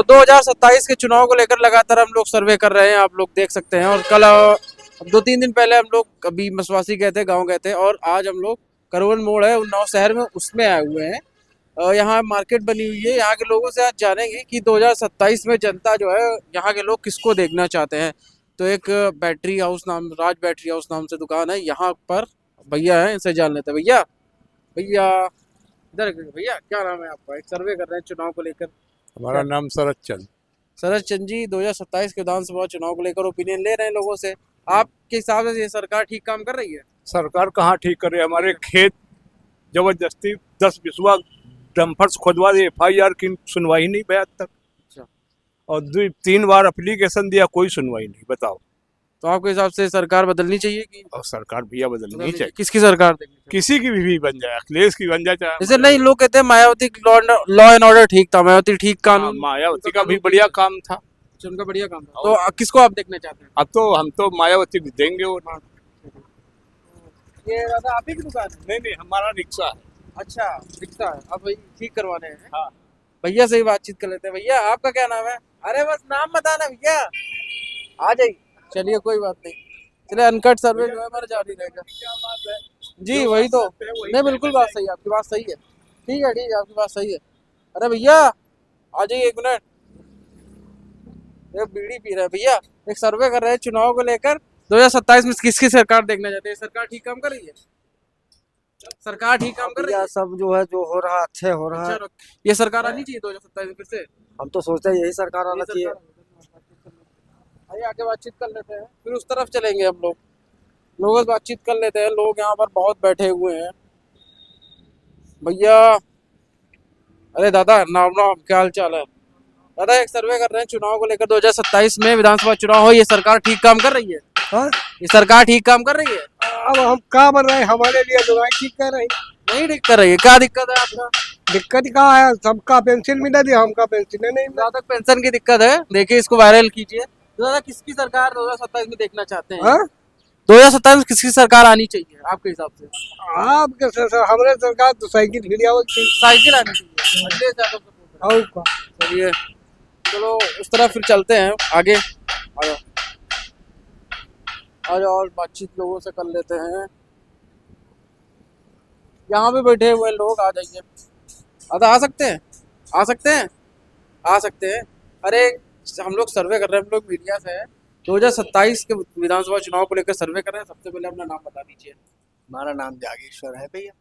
तो 2027 के चुनाव को लेकर लगातार हम लोग सर्वे कर रहे हैं, आप लोग देख सकते हैं। और कल 2-3 दिन पहले हम लोग अभी मसवासी गए थे, गांव गए थे, और आज हम लोग करवन मोड़ है उन्नाव शहर में, उसमें आए हुए हैं। यहाँ मार्केट बनी हुई है। यहाँ के लोगों से आज जानेंगे कि 2027 में जनता जो है, यहाँ के लोग किसको देखना चाहते हैं। तो एक बैटरी हाउस नाम, राज बैटरी हाउस नाम से दुकान है, यहाँ पर भैया है, इनसे जान लेते हैं। भैया भैया इधर भैया, क्या नाम है आपका? एक सर्वे कर रहे हैं चुनाव को लेकर। हमारा नाम शरद चंद। शरद चंद जी, 2027 के विधानसभा चुनाव को लेकर ओपिनियन ले रहे हैं लोगों से। आपके हिसाब से ये सरकार ठीक काम कर रही है? सरकार कहाँ ठीक करे, हमारे खेत जबरदस्ती 10-20 डंपर खुदवा दिए, FIR की सुनवाई नहीं भाई आज तक। अच्छा। और 2-3 बार एप्लीकेशन दिया, कोई सुनवाई नहीं। बताओ, तो आपके हिसाब से सरकार बदलनी चाहिए कि और सरकार भैया बदलनी चाहिए। किसकी सरकार देखनी चाहिए? किसी की भी बन जाए, अखिलेश की बन जाए चाहे जैसे नहीं, लोग कहते हैं मायावती लॉ एंड ऑर्डर ठीक था, मायावती ठीक कानून, मायावती का भी बढ़िया काम था। उनका बढ़िया काम था। तो किसको आप देखना चाहते हैं? अब तो हम तो मायावती को देंगे। और ये दादा आप ही की दुकान है? नहीं, हमारा रिक्शा है। अच्छा, रिक्शा है। अब भाई ठीक करवाने हैं। हाँ। भैया से ही बातचीत कर लेते हैं। भैया आपका क्या नाम है? अरे बस नाम बताना भैया, आ जाइए। चलिए कोई बात नहीं, चलिए अनकट सर्वे जो है हमारा जारी रहेगा। क्या बात है जी वही तो, नहीं बिल्कुल बात सही है, आपकी बात सही है। ठीक है, ठीक है, आपकी बात सही है। अरे भैया आ जाइए, 1 मिनट, एक बीड़ी पी रहे हैं भैया। एक सर्वे कर रहे हैं चुनाव को लेकर, 2027 में किसकी सरकार देखना चाहते हैं? सरकार ठीक काम कर रही है? सरकार ठीक काम कर रही है? सब जो है, जो हो रहा है अच्छे हो रहा है। अच्छा, ये सरकार आनी चाहिए 2027 में फिर से? हम तो सोचते हैं यही सरकार आना चाहिए। आइए आगे बातचीत कर लेते हैं, फिर उस तरफ चलेंगे हम लोग। लोगों से बातचीत कर लेते हैं। लोग यहाँ पर बहुत बैठे हुए हैं। भैया, अरे दादा नाम नाम, क्या हाल चाल है? दादा एक सर्वे कर रहे हैं चुनाव को लेकर, 2027 में विधानसभा चुनाव हो, ये सरकार ठीक काम कर रही है? हाँ? ये सरकार ठीक काम कर रही है? अब हम क्या बन रहे हैं, हमारे लिए जो है ठीक कर रही। नहीं ठीक कर रही है? क्या दिक्कत है आपका? दिक्कत क्या है, सबका पेंशन मिला दिया, हमका पेंशन नहीं मिला। जहाँ तक पेंशन की दिक्कत है, देखिए इसको वायरल कीजिए। तो दादा किसकी सरकार 2027 में देखना चाहते हैं? हाँ? 2027 में किसकी सरकार आनी चाहिए आपके हिसाब से? आपके हमारे सरकार तो साइकिल खिलिया साइकिल आनी चाहिए। अखिलेश यादव support है। का। चलिए चलो उस तरफ फिर चलते हैं आगे। आ जाओ आ जाओ, और बातचीत लोगों से कर लेते हैं। यहाँ भी बैठे हुए लोग, आ जाइए। आ सकते हैं, आ सकते हैं, आ सकते हैं। अरे हम लोग सर्वे कर रहे हैं, हम लोग मीडिया से हैं। 2027 के विधानसभा चुनाव को लेकर सर्वे कर रहे हैं। सबसे पहले अपना नाम बता दीजिए। हमारा नाम जागेश्वर है भैया।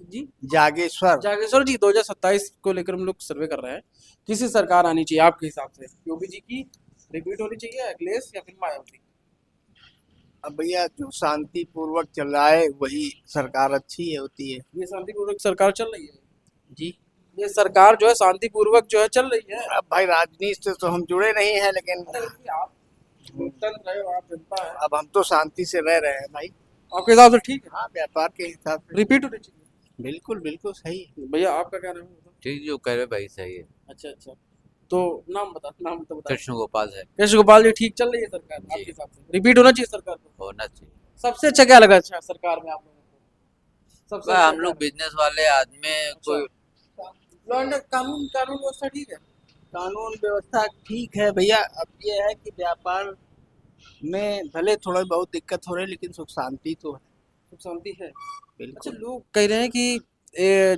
जी जागेश्वर। जागेश्वर जी, 2027 को लेकर हम लोग सर्वे कर रहे हैं। किसी सरकार आनी चाहिए आपके हिसाब से? योगी जी की रिपीट होनी चाहिए, अखिलेश या फिर मायावती? अब भैया जो शांति पूर्वक चल रहा है वही सरकार अच्छी होती है। ये शांतिपूर्वक सरकार चल रही है जी। ये सरकार जो है शांतिपूर्वक जो है चल रही है। अब भाई राजनीति से तो हम जुड़े नहीं हैं, लेकिन आप लोकतंत्र है, आप जनता है, अब हम तो शांति से रह रहे हैं भाई। आपके हिसाब से ठीक है? हाँ, व्यापार के हिसाब से रिपीट होनी चाहिए। बिल्कुल बिल्कुल सही है। भैया आपका क्या नाम है? ठीक जो कह रहे भाई सही है। अच्छा अच्छा, तो नाम तो बता। कृष्ण गोपाल है। कृष्ण गोपाल जी, ठीक चल रही है सरकार जी। आपके हिसाब से? रिपीट होना चाहिए सरकार को? होना चाहिए। सबसे अच्छा क्या लगा अच्छा सरकार में आप लोगों को? सबसे अच्छा हम लोग बिजनेस वाले आदमी कोई लॉ एंड कानून व्यवस्था ठीक है? कानून व्यवस्था ठीक है भैया। अब ये है कि व्यापार में भले थोड़ा बहुत दिक्कत हो रही है, लेकिन सुख शांति तो है। सुख शांति है। अच्छा, बिल्कुल। लोग कह रहे हैं कि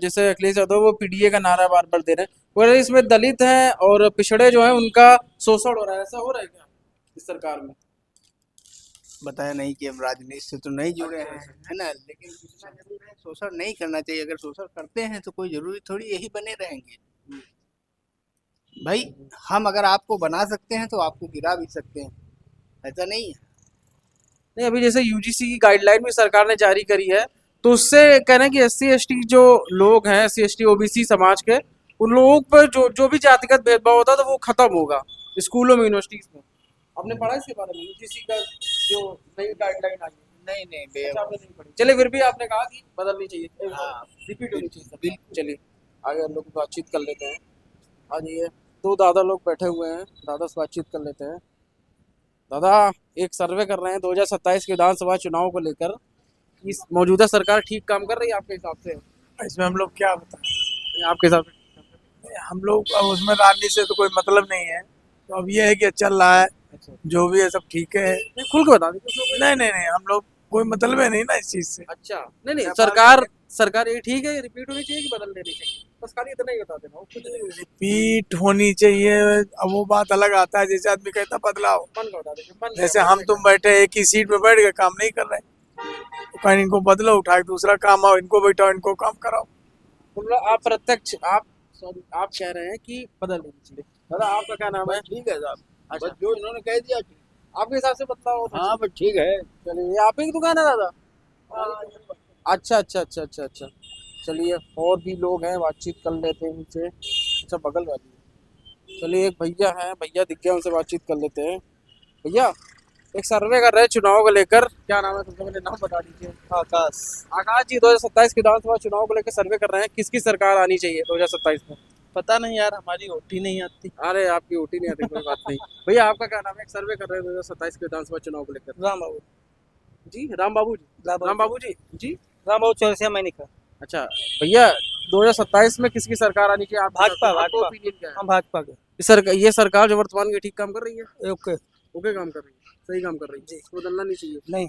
जैसे अखिलेश यादव वो पीडीए का नारा बार बार दे रहे हैं, वो इसमें दलित हैं और पिछड़े जो हैं उनका शोषण हो रहा है। ऐसा हो रहा है क्या इस सरकार में? बताया नहीं कि अब राजनीति से तो नहीं जुड़े हैं, है ना, लेकिन शोषण नहीं करना चाहिए। अगर शोषण करते हैं तो कोई जरूरी थोड़ी यही बने रहेंगे भाई। हम अगर आपको बना सकते हैं तो आपको गिरा भी सकते हैं, ऐसा नहीं है। नहीं, अभी जैसे यूजीसी की गाइडलाइन भी सरकार ने जारी करी है, तो उससे कह रहे हैं कि SC/ST जो लोग हैं, SC/ST OBC समाज के, उन लोगों पर जो भी जातिगत भेदभाव होता है तो वो खत्म होगा स्कूलों में, यूनिवर्सिटीज में। आपने पढ़ा इसके बारे में, यूजीसी का जो नई गाइडलाइन आई है? नहीं अच्छा, आपने नहीं पढ़ी। चलिए फिर भी आपने कहा कि बदलनी चाहिए, हाँ। रिपीट होनी चाहिए सब। चलिए आगे हम लोग बातचीत कर लेते हैं। आ जाइए, 2 दादा लोग बैठे हुए हैं, दादा से बातचीत कर लेते हैं। दादा एक सर्वे कर रहे हैं 2027 के विधानसभा चुनाव को लेकर, इस मौजूदा सरकार ठीक काम कर रही है आपके हिसाब से? इसमें हम लोग क्या बताएं। आपके हिसाब से हम लोग अब उसमें राजनीति से तो कोई मतलब नहीं है, तो अब ये है कि चल रहा है, अच्छा जो भी है सब ठीक है। नहीं, खुल के बता दीजिए। नहीं हम लोग कोई मतलब है नहीं ना इस चीज से। अच्छा नहीं नहीं, व्यापार सरकार ये ठीक है, रिपीट होनी चाहिए कि बदल देनी चाहिए, बस खाली इतना ही बता देना, और कुछ नहीं। रिपीट होनी चाहिए, अब वो बात अलग आता है, जैसे आदमी कहता बदलाव। मन का बता दीजिए, मन का जैसे बता हम दीजिए। तुम बैठे एक ही सीट पे बैठ के काम नहीं कर रहे, तो कहीं इनको बदलो, उठा के दूसरा काम आओ, इनको बैठाओ, इनको काम कराओ। मतलब आप प्रत्यक्ष आप सॉरी आप कह रहे हैं कि बदल देनी चाहिए। दादा आपका क्या नाम है? ठीक है साहब, अच्छा, बस जो इन्होंने कह दिया ठीक। आपके हिसाब से बदलाव होना हाँ बस ठीक है। चाहिए। चलिए, ये आप ही की दुकान है दादा? अच्छा। चलिए, और भी लोग हैं, बातचीत कर लेते हैं उनसे। अच्छा, बगल वाली है। चलिए, एक भैया हैं, भैया दिख गया, उनसे बातचीत कर लेते हैं। भैया, एक सर्वे कर रहे हैं चुनाव को लेकर, क्या नाम है? सबसे पहले नाम बता दीजिए। आकाश। आकाश जी, 2027 के विधानसभा चुनाव को लेकर सर्वे कर रहे हैं, किसकी सरकार आनी चाहिए 2027 में? पता नहीं यार, हमारी वोटी नहीं आती। अरे, आपकी वोटी नहीं आती, कोई बात नहीं। भैया, आपका क्या नाम है? एक सर्वे कर रहे हैं 2027 के विधानसभा चुनाव को लेकर। राम बाबू। जी, राम बाबू जी। राम बाबू जी जी। राम बाबू चौरसिया मैंने कहा। अच्छा भैया, 2027 में किसकी सरकार आनी चाहिए? भाजपा, आपका भाजपा। ओपिनियन क्या है? हम भाजपा के। ये सरकार जो वर्तमान में ठीक काम कर रही है? ओके। ओके काम कर रही है, सही काम कर रही है, जी। इसको बदलना नहीं चाहिए, नहीं,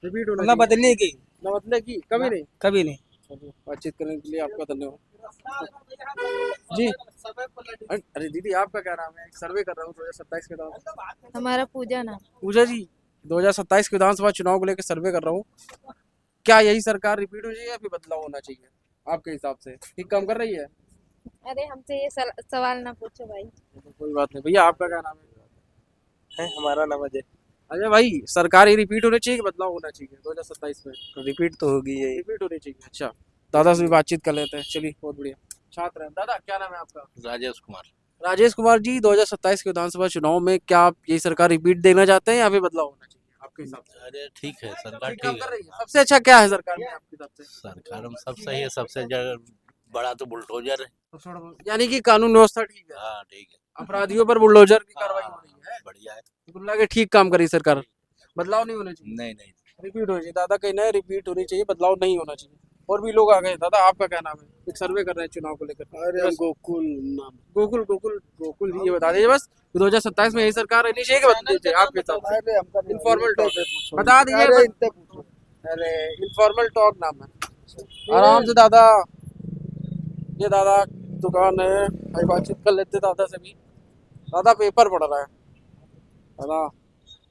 रिपीट होना ना चाहिए। बदलेगी, ना बदलेगी कभी नहीं। कभी नहीं। चलिए, बातचीत करने के लिए आपका धन्यवाद जी। अरे दीदी, आपका क्या नाम है? एक सर्वे कर रहा हूँ 2027 के दौरान। हमारा पूजा नाम। पूजा जी, 2027 के विधानसभा चुनाव को लेकर सर्वे कर रहा हूँ, क्या यही सरकार रिपीट हो जाए या फिर बदलाव होना चाहिए आपके हिसाब से? ठीक काम कर रही है? अरे हमसे ये सवाल ना पूछो भाई। कोई बात नहीं। भैया, आपका क्या नाम है? हमारा नाम अजय। अजय भाई, सरकार ये रिपीट होनी चाहिए कि बदलाव होना चाहिए 2027 में? रिपीट तो होगी ये। रिपीट होनी चाहिए। अच्छा, दादा से भी बातचीत कर लेते हैं। चलिए, बहुत बढ़िया। छात्र हैं दादा, क्या नाम है आपका? राजेश कुमार। राजेश कुमार जी, 2027 के विधानसभा चुनाव में क्या आप यही सरकार रिपीट देखना चाहते हैं या फिर बदलाव होना चाहिए आपके हिसाब से? अरे ठीक है, सरकार ठीक काम ठीक कर है। रही है। सबसे अच्छा क्या है सरकार में आपके हिसाब से? सरकार में सब सही है, सबसे बड़ा तो बुलडोजर है। यानी कि कानून व्यवस्था ठीक है, हाँ ठीक है। अपराधियों पर बुलडोजर की कार्रवाई हो रही है, बढ़िया है। कुल मिला के ठीक काम करी सरकार, बदलाव नहीं होना चाहिए, नहीं रिपीट होनी चाहिए। दादा कहना है रिपीट होनी चाहिए, बदलाव नहीं होना चाहिए। और भी लोग आ गए। दादा, आपका क्या नाम है? एक सर्वे कर रहे हैं चुनाव को लेकर। अरे गोकुल नाम। गोकुल जी, ये बता दीजिए बस, 2027 में यही सरकार रहनी चाहिए कि बदलनी चाहिए आपके हिसाब से? इनफॉर्मल टॉक बता दीजिए। अरे, इनफॉर्मल टॉक नाम है, आराम से दादा। ये दादा दुकान है, भाई बातचीत कर लेते दादा से भी। दादा पेपर पढ़ रहा है।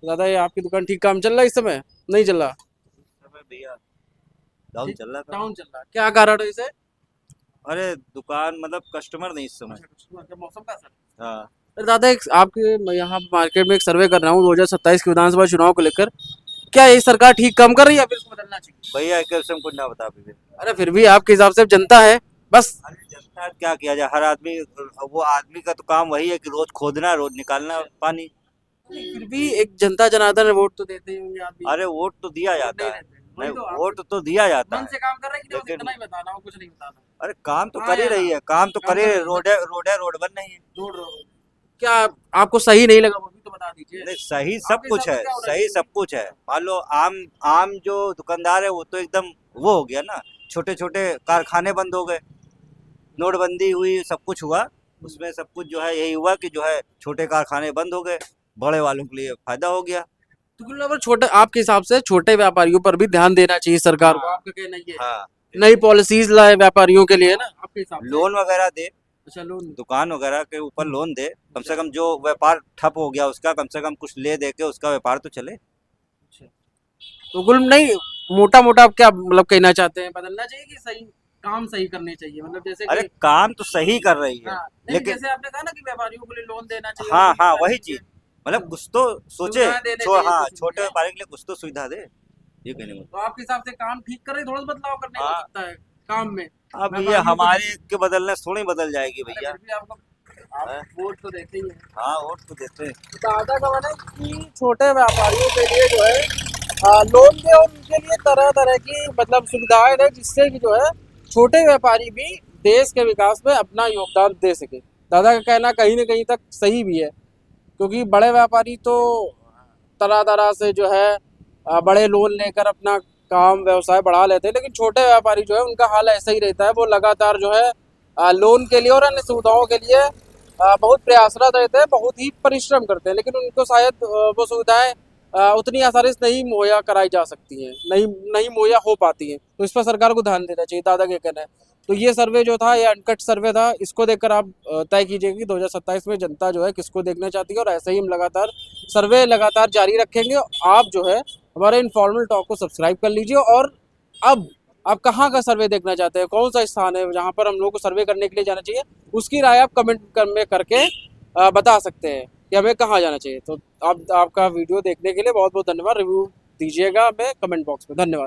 दादा ये आपकी दुकान ठीक काम चल रहा है इस समय? नहीं चल रहा? भैया डाउन चल रहा था। डाउन चल रहा है, क्या कारण है इसे? अरे दुकान मतलब कस्टमर नहीं इस समय। मौसम का असर? हाँ अरे दादा, एक आपके मैं यहाँ मार्केट में एक सर्वे कर रहा हूँ 2027 के विधानसभा चुनाव को लेकर, क्या ये सरकार ठीक काम कर रही है या फिर इसको बदलना चाहिए? भैया एक से कुछ ना बता अभी। अरे फिर भी आपके हिसाब से जनता है बस। अरे जनता क्या किया जाए, हर आदमी, वो आदमी का तो काम वही है कि रोज खोदना, रोज निकालना पानी। फिर भी एक जनता जनार्दन वोट तो देते ही होंगे आप भी। अरे वोट तो दिया जाता है। नहीं, वही तो आप वोट तो दिया जाता मन है। से काम कर रहे हैं कि नहीं, बस लेकिन- इतना ही बताना और कुछ नहीं बताना? अरे काम तो हाँ कर ही यार, रही है, काम तो काम कर ही कर रही है। रही है। रोड बन रही है। क्या आपको सही नहीं लगा वो भी तो बता दीजिए। नहीं सही सब आपके कुछ हिसाब है, से क्या होना सही चाहिए? सब कुछ है। मान लो आम जो दुकानदार है वो तो एकदम वो हो गया ना, छोटे छोटे कारखाने बंद हो गए, नोटबंदी हुई, सब कुछ हुआ, उसमें सब कुछ जो है यही हुआ कि जो है छोटे कारखाने बंद हो गए, बड़े वालों के लिए फायदा हो गया। तो कुल मिलाकर छोटे, आपके हिसाब से छोटे व्यापारियों पर भी ध्यान देना चाहिए सरकार को, आपका कहना ये है? हाँ नई पॉलिसीज लाए व्यापारियों के लिए ना आपके हिसाब से? लोन वगैरह दे, अच्छा, लोन। दुकान वगैरह के ऊपर लोन दे, कम से कम जो व्यापार ठप हो गया उसका कम से कम कुछ ले दे के उसका व्यापार तो चले। तो कुल नहीं, मोटा मोटा आप क्या मतलब कहना चाहते हैं, बदलना चाहिए कि सही काम सही करने चाहिए? मतलब जैसे अरे कि काम तो सही कर रही है, हाँ, नहीं, लेकिन जैसे आपने कहा ना कि व्यापारियों के लिए लोन देना चाहिए। हाँ और हाँ भी वही सारी चीज, चीजें, मतलब कुछ तो सोचे। सुविधाएं देने चाहिए हाँ किसी को। छोटे व्यापारी के लिए कुछ तो सुविधा दे, ये कहने में। तो आपके हिसाब से काम ठीक कर रहे, थोड़ा सा बदलाव करने को हाँ। सकता है काम में? अब ये व्यापारियों को- हमारे के बदलने से थोड़ी बदल जाएगी अरे भैया। फिर भी आपको, आप वोट तो देते ही हैं। हाँ वोट तो देते हैं। दादा का माना है कि छोटे व्यापारियों के लिए जो है लोन दे और उनके लिए तरह तरह की मतलब सुविधाएं दें, जिससे कि जो है छोटे व्यापारी भी देश के विकास में अपना योगदान दे सके। दादा का कहना कहीं ना कहीं तक सही भी है, क्योंकि बड़े व्यापारी तो तरह तरह से जो है बड़े लोन लेकर अपना काम व्यवसाय बढ़ा लेते हैं, लेकिन छोटे व्यापारी जो है उनका हाल ऐसा ही रहता है, वो लगातार जो है लोन के लिए और अन्य सुविधाओं के लिए बहुत प्रयासरत रहते हैं, बहुत ही परिश्रम करते हैं, लेकिन उनको शायद वो सुविधाएं उतनी आसानी से नहीं मुहैया कराई जा सकती हैं, नहीं मुहैया हो पाती हैं। तो इस पर सरकार को ध्यान देना चाहिए, दादा के कहना है। तो ये सर्वे जो था, ये अनकट सर्वे था, इसको देखकर आप तय कीजिए कि 2027 में जनता जो है किसको देखना चाहती है। और ऐसे ही हम लगातार सर्वे लगातार जारी रखेंगे। आप जो है हमारे इनफॉर्मल टॉक को सब्सक्राइब कर लीजिए। और अब आप कहाँ का सर्वे देखना चाहते हैं, कौन सा स्थान है जहाँ पर हम लोग को सर्वे करने के लिए जाना चाहिए, उसकी राय आप कमेंट में करके बता सकते हैं कि हमें कहाँ जाना चाहिए। तो आपका वीडियो देखने के लिए बहुत बहुत धन्यवाद। रिव्यू दीजिएगा हमें कमेंट बॉक्स में। धन्यवाद।